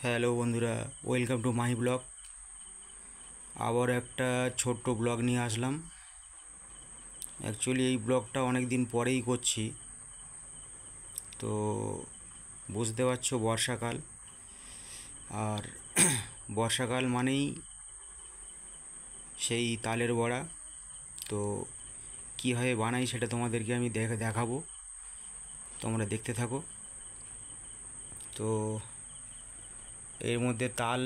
Hello বন্ধুরা, welcome to my blog. আবার একটা ছোট্ট ব্লগ নিয়ে আসলাম। অ্যাকচুয়ালি এই ব্লগটা অনেক দিন পরেই করছি। তো বুঝতে পারছো, বর্ষাকাল। আর বর্ষাকাল মানেই সেই তালের বড়া। তো কীভাবে বানাই সেটা তোমাদেরকে আমি দেখাবো, তোমরা দেখতে থাকো। তো এর মধ্যে তাল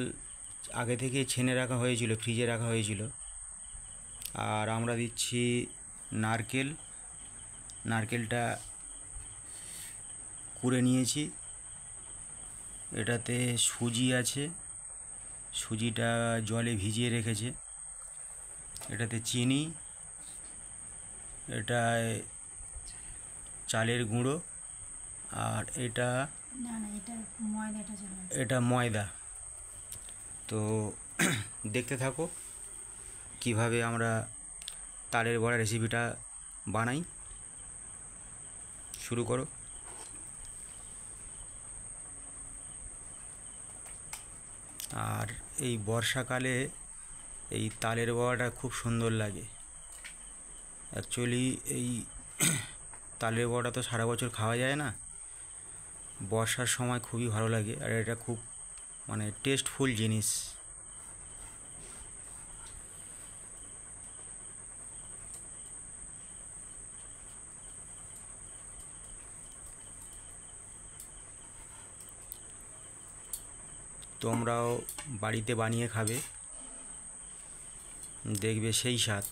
আগে থেকে ছেনে রাখা হয়েছিল, ফ্রিজে রাখা হয়েছিল। আর আমরা দিচ্ছি নারকেলটা কুড়ে নিয়েছি। এটাতে সুজি আছে, সুজিটা জলে ভিজিয়ে রেখেছে। এটাতে চিনি, এটায় চালের গুঁড়ো, আর এটা ময়দা। তো দেখতে থাকো কিভাবে আমরা তালের বড়া রেসিপিটা বানাই। শুরু করো। আর এই বর্ষাকালে এই তালের বড়াটা খুব সুন্দর লাগে। অ্যাকচুয়ালি এই তালের বড়া তো সারা বছর খাওয়া যায় না, বর্ষার সময় খুবই ভালো লাগে। আর এটা খুব টেস্টফুল জিনিস। তোমরাও বাড়িতে বানিয়ে খাবে, দেখবে সেই স্বাদ।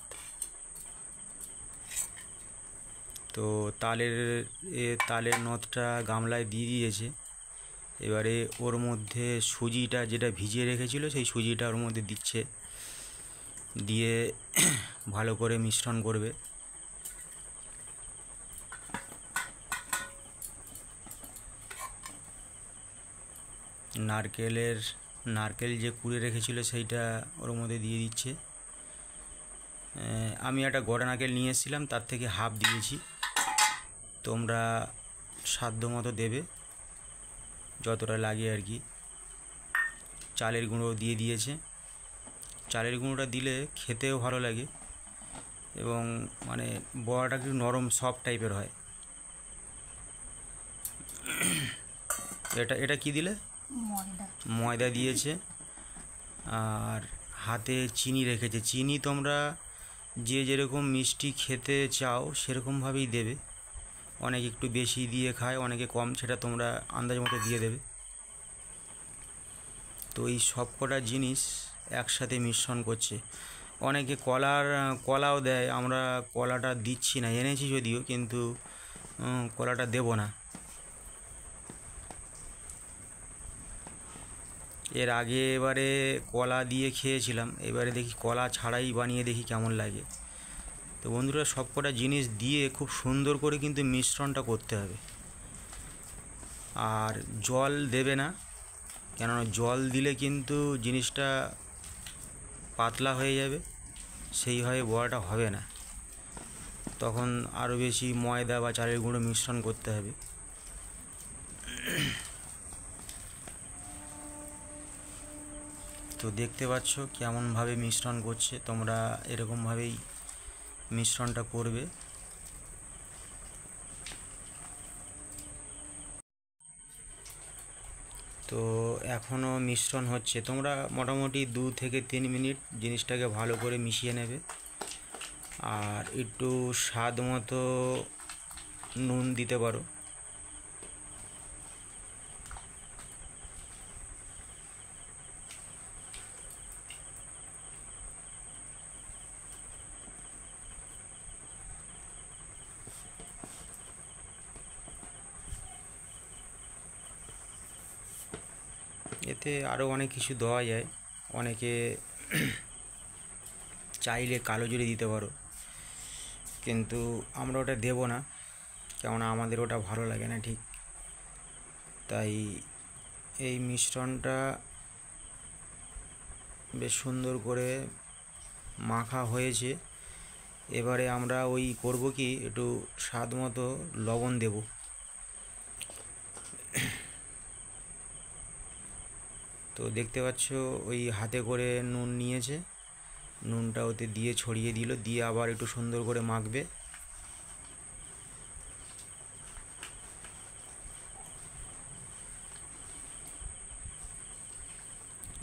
তো তালের নদটা গামলায় দিয়ে দিয়েছে। এবারে ওর মধ্যে সুজিটা যেটা ভিজিয়ে রেখেছিল সেই সুজিটা ওর মধ্যে দিচ্ছে, দিয়ে ভালো করে মিশ্রণ করবে। নারকেল যে কুড়ে রেখেছিল সেইটা ওর মধ্যে দিয়ে দিচ্ছে। আমি একটা গোটা নারকেল নিয়ে এসেছিলাম, তার থেকে হাফ দিয়েছি। তোমরা সাধ্য মতো দেবে, যতটা লাগে আর কি। চালের গুঁড়ো দিয়ে দিয়েছে। চালের গুঁড়োটা দিলে খেতেও ভালো লাগে এবং বড়াটা একটু নরম সফট টাইপের হয়। এটা কি দিলে? ময়দা দিয়েছে। আর হাতে চিনি রেখেছে। চিনি তোমরা যে যেরকম মিষ্টি খেতে চাও সেরকমভাবেই দেবে। অনেকে একটু বেশি দিয়ে খায়, অনেকে কম, সেটা তোমরা আন্দাজ মতো দিয়ে দেবে। তো এই সব কটা জিনিস একসাথে মিশ্রণ করছে। অনেকে কলাও দেয়, আমরা কলাটা দিচ্ছি না, এনেছি যদিও, কিন্তু কলাটা দেব না। এর আগে এবারে কলা দিয়ে খেয়েছিলাম, এবারে দেখি কলা ছাড়াই বানিয়ে দেখি কেমন লাগে। তো বন্ধুরা, সব কটা জিনিস দিয়ে খুব সুন্দর করে কিন্তু মিশ্রণটা করতে হবে। আর জল দেবে না, কেননা জল দিলে কিন্তু জিনিসটা পাতলা হয়ে যাবে, সেইভাবে বড়াটা হবে না। তখন আরও বেশি ময়দা বা চালের গুঁড়ো মিশ্রণ করতে হবে। তো দেখতে পাচ্ছ কেমনভাবে মিশ্রণ করছে, তোমরা এরকমভাবেই মিশ্রণটা করবে। তো এখনও মিশ্রণ হচ্ছে, তোমরা মোটামুটি 2 থেকে 3 মিনিট জিনিসটাকে ভালো করে মিশিয়ে নেবে। আর একটু স্বাদ মতো নুন দিতে পারো। এতে আরও অনেক কিছু দেওয়া যায়। অনেকে চাইলে কালো জিরে দিতে পারো, কিন্তু আমরা ওটা দেব না, কেননা আমাদের ওটা ভালো লাগে না ঠিক। তাই এই মিশ্রণটা বেশ সুন্দর করে মাখা হয়েছে। এবারে আমরা করব কি, একটু স্বাদ মতো লবণ দেব। তো দেখতে পাচ্ছ ওই হাতে করে নুন নিয়েছে, নুনটা ওতে দিয়ে ছড়িয়ে দিল, দিয়ে আবার একটু সুন্দর করে মাখবে।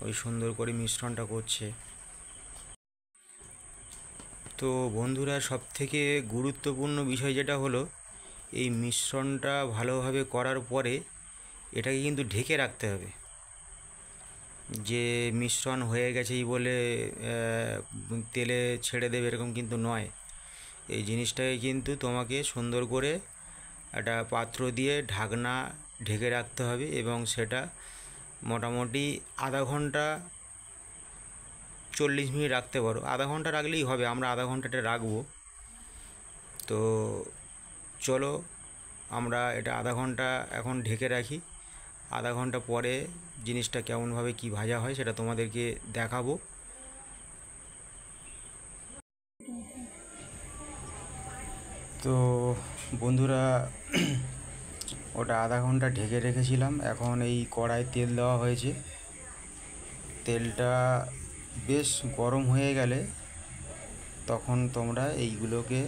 ওই সুন্দর করে মিশ্রণটা করছে। তো বন্ধুরা, সবথেকে গুরুত্বপূর্ণ বিষয় যেটা হলো, এই মিশ্রণটা ভালোভাবে করার পরে এটাকে কিন্তু ঢেকে রাখতে হবে। যে মিশ্রণ হয়ে গেছেই বলে তেলে ছেড়ে দেবে এরকম কিন্তু নয়। এই জিনিসটাকে কিন্তু তোমাকে সুন্দর করে একটা পাত্র দিয়ে ঢাকনা ঢেকে রাখতে হবে, এবং সেটা মোটামুটি আধা ঘন্টা 40 মিনিট রাখতে পারো। আধা ঘন্টা রাখলেই হবে, আমরা আধা ঘন্টাটা রাখবো। তো চলো আমরা এটা আধা ঘন্টা এখন ঢেকে রাখি। আধা ঘন্টা পরে জিনিসটা কেমনভাবে কি ভাজা হয় সেটা তোমাদেরকে দেখাবো। তো বন্ধুরা, ওটা আধা ঘন্টা ঢেকে রেখেছিলাম। এখন এই কড়ায় তেল দেওয়া হয়েছে। তেলটা বেশ গরম হয়ে গেলে তখন তোমরা এইগুলোকে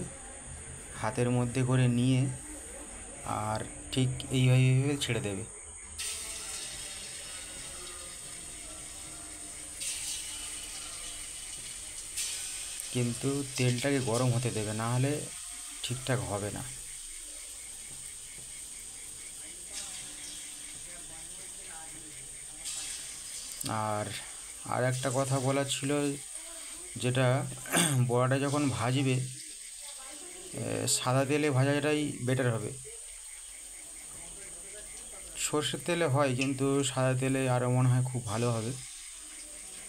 হাতের মধ্যে করে নিয়ে আর ঠিক এইভাবে ছেড়ে দেবে। কিন্তু তেলটাকে গরম হতে দেবে, না হলে ঠিকঠাক হবে না। আর একটা কথা বলার ছিল, যেটা বড়াটা যখন ভাজবে সাদা তেলে ভাজাটাই বেটার হবে। সর্ষের তেলে হয়, কিন্তু সাদা তেলে আরও মনে হয় খুব ভালো হবে।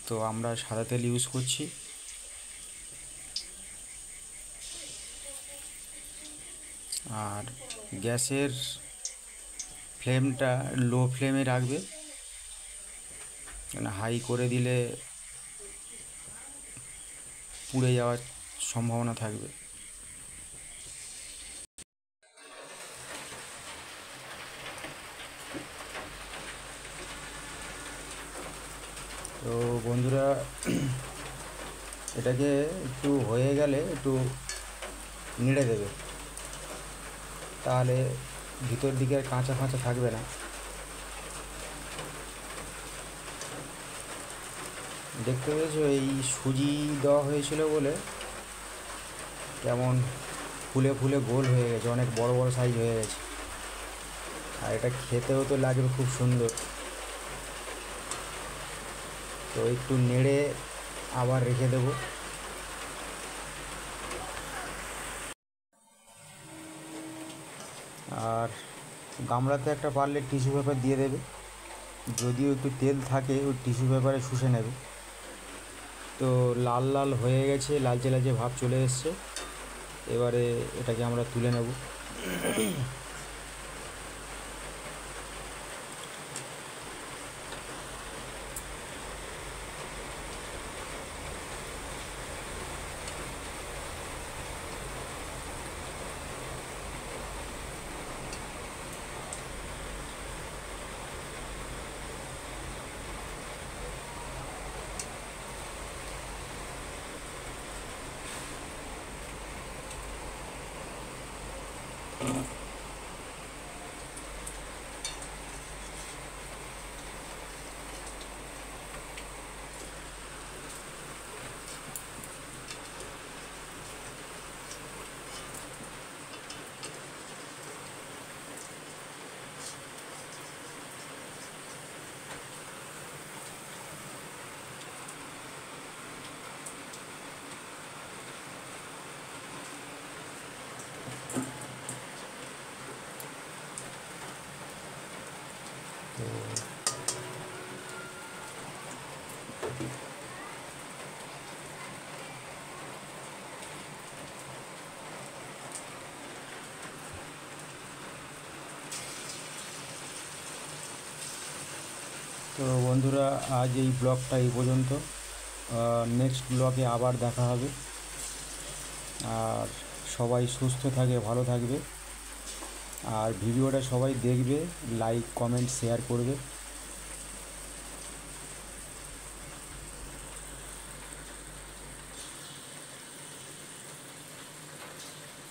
তো আমরা সাদা তেল ইউজ করছি। আর গ্যাসের ফ্লেমটা লো ফ্লেমে রাখবে, কেন হাই করে দিলে পুড়ে যাওয়ার সম্ভাবনা থাকবে। তো বন্ধুরা, এটাকে একটু হয়ে গেলে একটু নেড়ে দেবে, তাহলে ভিতর দিকে আর কাঁচা কাঁচা থাকবে না। দেখতে পেয়েছো, এই সুজি দেওয়া হয়েছিল বলে কেমন ফুলে ফুলে গোল হয়ে গেছে, অনেক বড় বড় সাইজ হয়ে গেছে। আর এটা খেতেও তো লাগবে খুব সুন্দর। তো একটু নেড়ে আবার রেখে দেবো। আর গামলাতে একটা পারলে টিস্যু পেপার দিয়ে দেবে, যদিও একটু তেল থাকে ওই টিস্যু পেপারে শুষে নেবে। তো লাল লাল হয়ে গেছে, লালচে লালচে ভাব চলে এসছে। এবারে এটাকে আমরা তুলে নেব। তো বন্ধুরা, আজ এই ব্লগটা এই পর্যন্ত। নেক্সট ব্লগে আবার দেখা হবে। আর সবাই সুস্থ থাকে, ভালো থাকবে। আর ভিডিওটা সবাই দেখবে, লাইক কমেন্ট শেয়ার করবে।